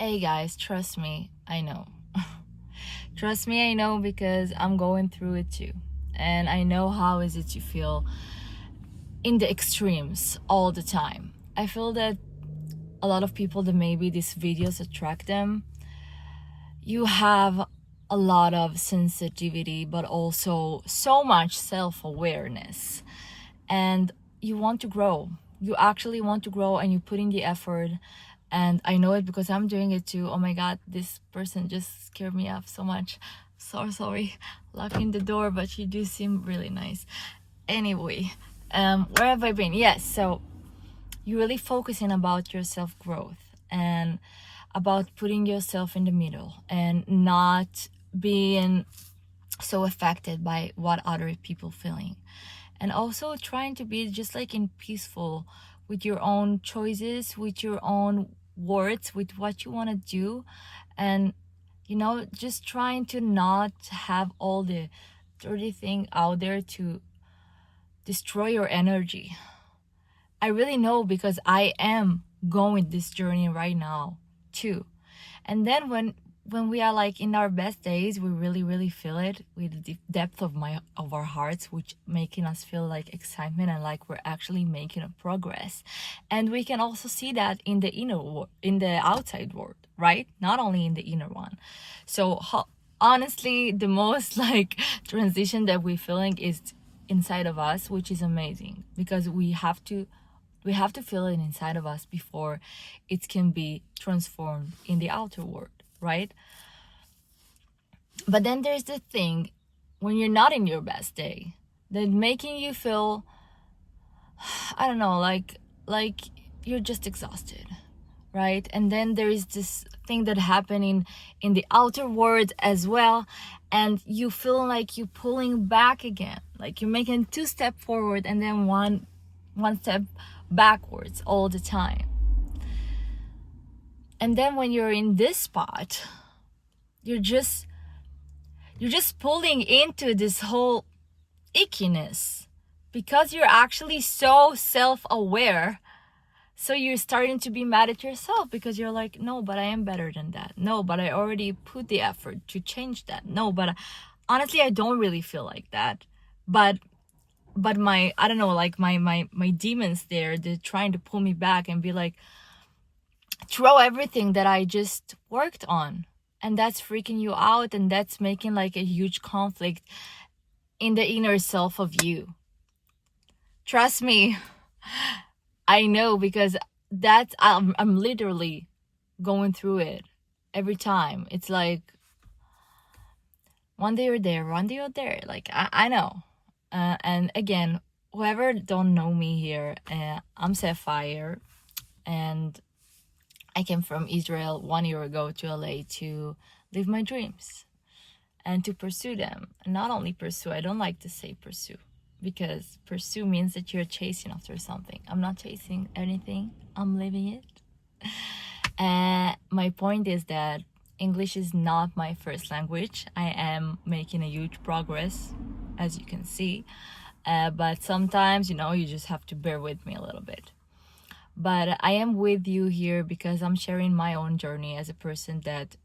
Hey guys, trust me, I know. Trust me, I know because I'm going through it too. And I know how is it to feel in the extremes all the time. I feel that a lot of people that maybe these videos attract them, you have a lot of sensitivity but also so much self-awareness. And you want to grow. You actually want to grow and you put in the effort. And I know it because I'm doing it too. Oh my god, this person just scared me up so much. So sorry, locking the door, but you do seem really nice. Anyway, where have I been? Yes, so you're really focusing about your self-growth and about putting yourself in the middle and not being so affected by what other people feeling, and also trying to be just like in peaceful with your own choices, with your own words, with what you want to do. And just trying to not have all the dirty thing out there to destroy your energy. I really know because I am going this journey right now too. And then when we are like in our best days, we really feel it with the depth of our hearts, which making us feel like excitement and like we're actually making a progress. And we can also see that in the in the outside world, right? Not only in the inner one. So honestly, the most like transition that we're feeling is inside of us, which is amazing because we have to feel it inside of us before it can be transformed in the outer world, right? But then there's the thing when you're not in your best day that making you feel, I don't know, like you're just exhausted, right? And then there is this thing that happening in the outer world as well, and you feel like you're pulling back again, like you're making 2 steps forward and then one step backwards all the time. And then when you're in this spot, you're just pulling into this whole ickiness because you're actually so self-aware. So you're starting to be mad at yourself because you're like, no, but I am better than that. No, but I already put the effort to change that. No, but honestly, I don't really feel like that. But my, I don't know, like my demons there, they're trying to pull me back and be like, throw everything that I just worked on. And that's freaking you out, and that's making like a huge conflict in the inner self of you. Trust me, I know because that's I'm literally going through it every time. It's like one day you're there, one day you're there. Like I know. And again, whoever don't know me here, I'm Sapphire, and I came from Israel 1 year ago to LA to live my dreams and to pursue them. And not only pursue, I don't like to say pursue because pursue means that you're chasing after something. I'm not chasing anything, I'm living it. And my point is that English is not my first language. I am making a huge progress, as you can see. But sometimes, you just have to bear with me a little bit. But I am with you here because I'm sharing my own journey as a person that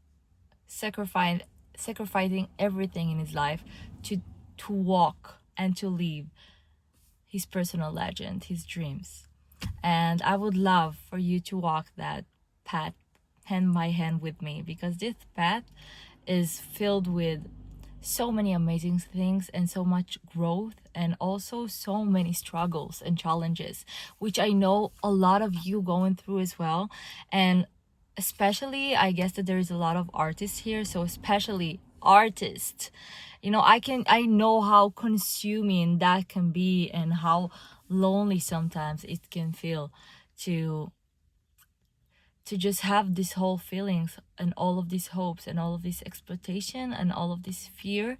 sacrificing everything in his life to walk and to live his personal legend, his dreams. And I would love for you to walk that path hand by hand with me because this path is filled with so many amazing things and so much growth and also so many struggles and challenges, which I know a lot of you going through as well. And especially, I guess that there is a lot of artists here, so especially artists, I know how consuming that can be and how lonely sometimes it can feel to just have these whole feelings and all of these hopes and all of this expectation and all of this fear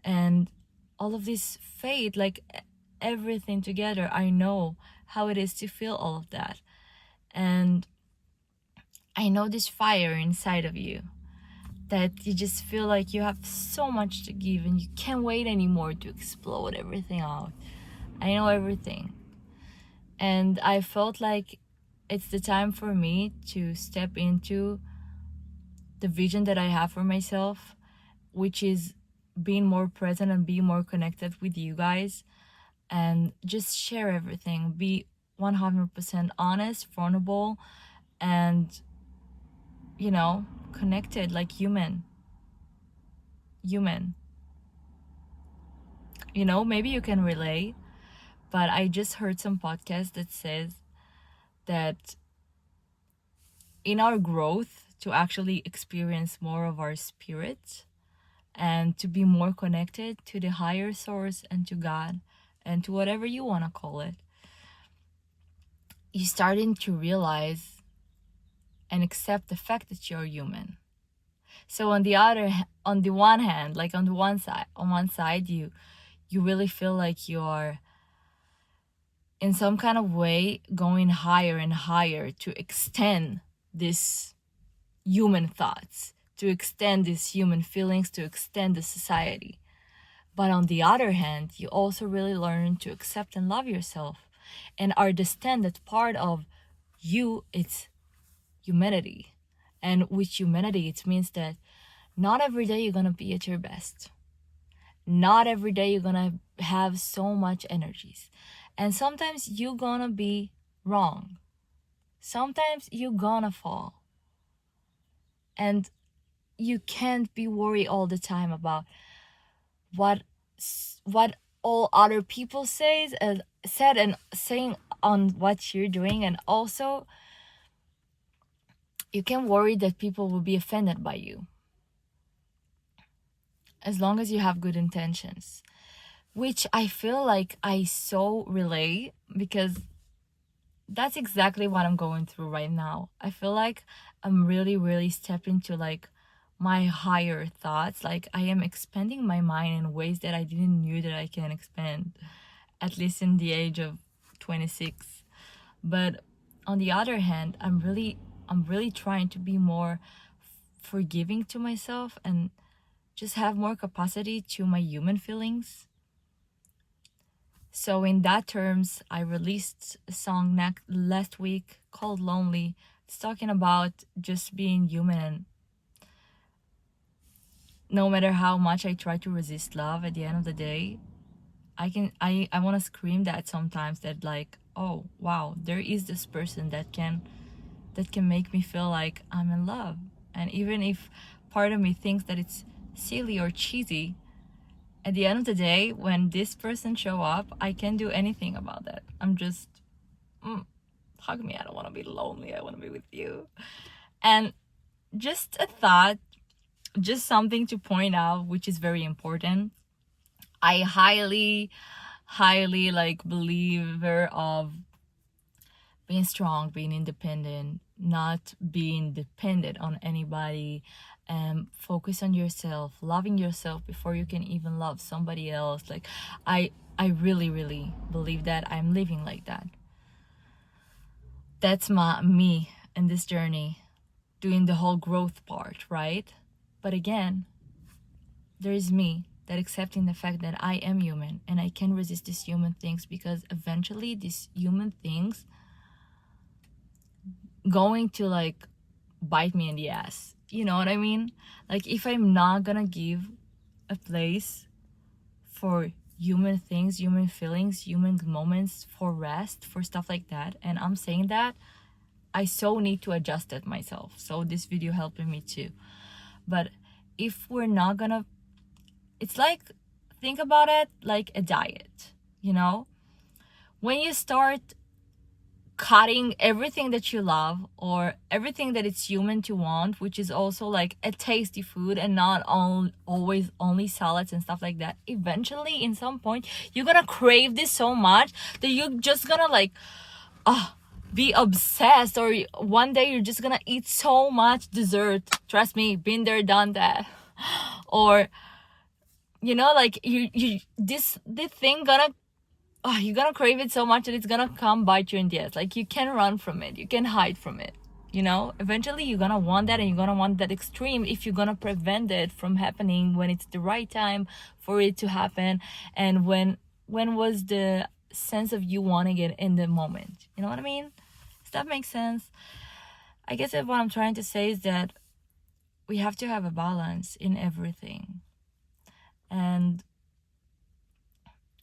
and all of this fate, like everything together. I know how it is to feel all of that, and I know this fire inside of you that you just feel like you have so much to give and you can't wait anymore to explode everything out. I know everything, and I felt like it's the time for me to step into the vision that I have for myself, which is being more present and be more connected with you guys, and just share everything, be 100% honest, vulnerable, and connected, like human. Maybe you can relate, but I just heard some podcast that says that in our growth, to actually experience more of our spirit and to be more connected to the higher source and to God and to whatever you want to call it, you're starting to realize and accept the fact that you're human. So on the one hand, like on one side, you really feel like you're in some kind of way going higher and higher to extend this human thoughts, to extend these human feelings, to extend the society. But on the other hand, you also really learn to accept and love yourself and understand that part of you, it's humanity. And with humanity, it means that not every day you're gonna be at your best. Not every day you're gonna have so much energies. And sometimes you're gonna be wrong. Sometimes you're gonna fall. And you can't be worried all the time about what all other people said and saying on what you're doing. And also, you can worry that people will be offended by you, as long as you have good intentions, which I feel like I so relate, because that's exactly what I'm going through right now. I feel like I'm really, really stepping to like my higher thoughts. Like I am expanding my mind in ways that I didn't knew that I can expand, at least in the age of 26. But on the other hand, I'm really trying to be more forgiving to myself and just have more capacity to my human feelings. So in that terms, I released a song last week called Lonely. It's talking about just being human, and no matter how much I try to resist love, at the end of the day, I want to scream that sometimes, that like, oh wow, there is this person that can make me feel like I'm in love. And even if part of me thinks that it's silly or cheesy, at the end of the day, when this person show up, I can't do anything about that. I'm just, hug me. I don't want to be lonely. I want to be with you. And just a thought, just something to point out, which is very important. I highly like believer of being strong, being independent, not being dependent on anybody, and focus on yourself, loving yourself before you can even love somebody else. Like I really, really believe that. I'm living like that. That's me in this journey, doing the whole growth part, right? But again, there is me that accepting the fact that I am human and I can resist these human things, because eventually these human things going to like bite me in the ass. You know what I mean? Like if I'm not gonna give a place for human things, human feelings, human moments, for rest, for stuff like that, and I'm saying that, I so need to adjust it myself. So this video helping me too. But if we're not gonna, it's like, think about it like a diet, when you start cutting everything that you love or everything that it's human to want, which is also like a tasty food and not always only salads and stuff like that, eventually in some point you're gonna crave this so much that you're just gonna like be obsessed, or one day you're just gonna eat so much dessert. Trust me, been there, done that. Or like this thing gonna, you're gonna crave it so much that it's gonna come bite you in the ass. Like you can run from it, you can hide from it. Eventually you're gonna want that, and you're gonna want that extreme if you're gonna prevent it from happening when it's the right time for it to happen. And when was the sense of you wanting it in the moment? You know what I mean? Does that make sense? I guess what I'm trying to say is that we have to have a balance in everything. And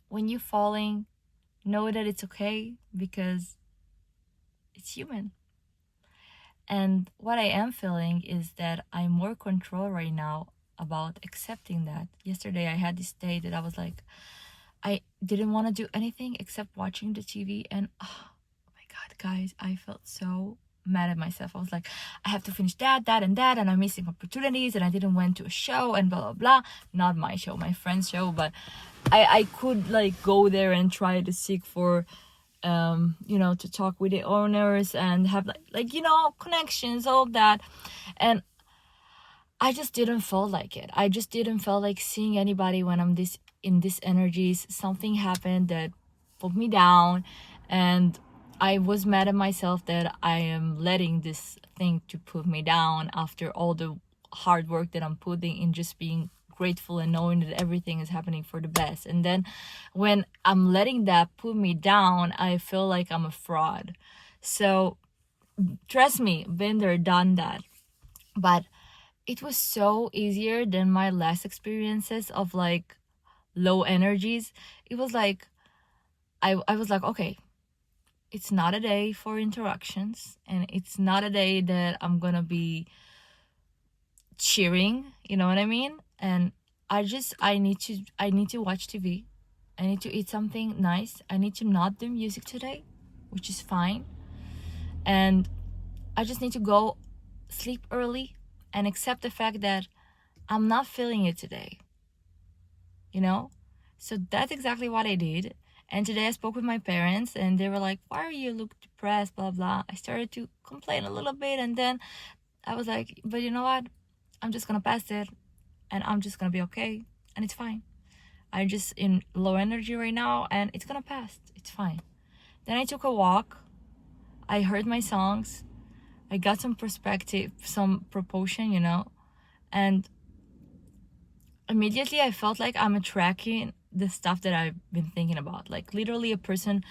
when you're falling, know that it's okay, because it's human. And what I am feeling is that I'm more control right now about accepting that. Yesterday I had this day that I was like, I didn't want to do anything except watching the TV, and oh my god, guys, I felt so mad at myself. I was like, I have to finish that, and I'm missing opportunities, and I didn't went to a show, and blah blah blah. Not my show, my friend's show, but I could like go there and try to seek for to talk with the owners and have connections, all that. And I just didn't feel like it. I just didn't feel like seeing anybody when I'm in this energies. Something happened that put me down, and I was mad at myself that I am letting this thing to put me down after all the hard work that I'm putting in, just being grateful and knowing that everything is happening for the best. And then when I'm letting that put me down, I feel like I'm a fraud. So trust me, been there, done that. But it was so easier than my last experiences of like low energies. It was like I was like, okay, it's not a day for interactions, and it's not a day that I'm gonna be cheering, you know what I mean? And I need to watch TV. I need to eat something nice. I need to not do music today, which is fine. And I just need to go sleep early and accept the fact that I'm not feeling it today. So that's exactly what I did. And today I spoke with my parents, and they were like, why are you look depressed, blah blah. I started to complain a little bit, and then I was like, but you know what, I'm just gonna pass it, and I'm just gonna be okay, and it's fine. I'm just in low energy right now, and it's gonna pass. It's fine. Then I took a walk. I heard my songs. I got some perspective, some proportion, and immediately I felt like I'm attracting the stuff that I've been thinking about. Like literally a person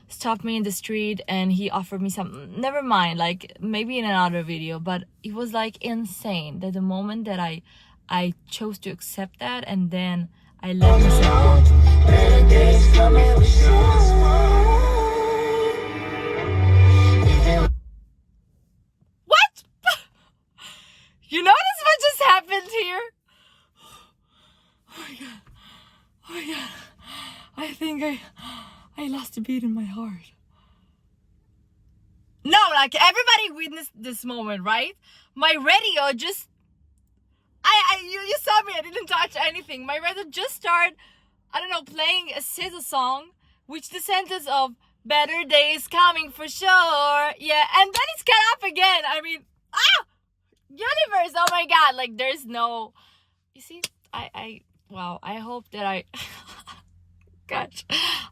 stopped me in the street and he offered me some, never mind, like maybe in another video, but it was like insane that the moment that I chose to accept that, and then I let myself what? You notice what just happened here? Oh my god. Oh my god. I think I lost a beat in my heart. No, like everybody witnessed this moment, right? My radio just you saw me, I didn't touch anything. My radio just started, I don't know, playing a SZA song, which the sentence of better days coming for sure. Yeah, and then it's cut up again. I mean, universe, oh my god, like there's no, you see, wow, I hope that gosh,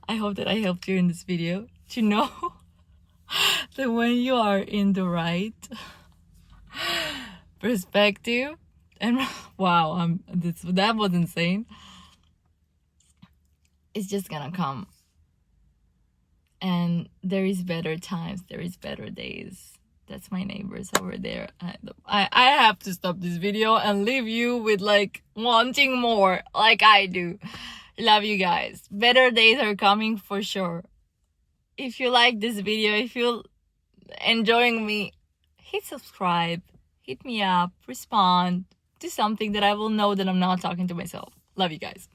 I hope that I helped you in this video to know that when you are in the right perspective, and wow, that was insane. It's just gonna come, and there is better times, there is better days. That's my neighbors over there. I have to stop this video and leave you with like wanting more, like I do. Love you guys. Better days are coming for sure. If you like this video, if you're enjoying me, hit subscribe, hit me up, respond, do something that I will know that I'm not talking to myself. Love you guys.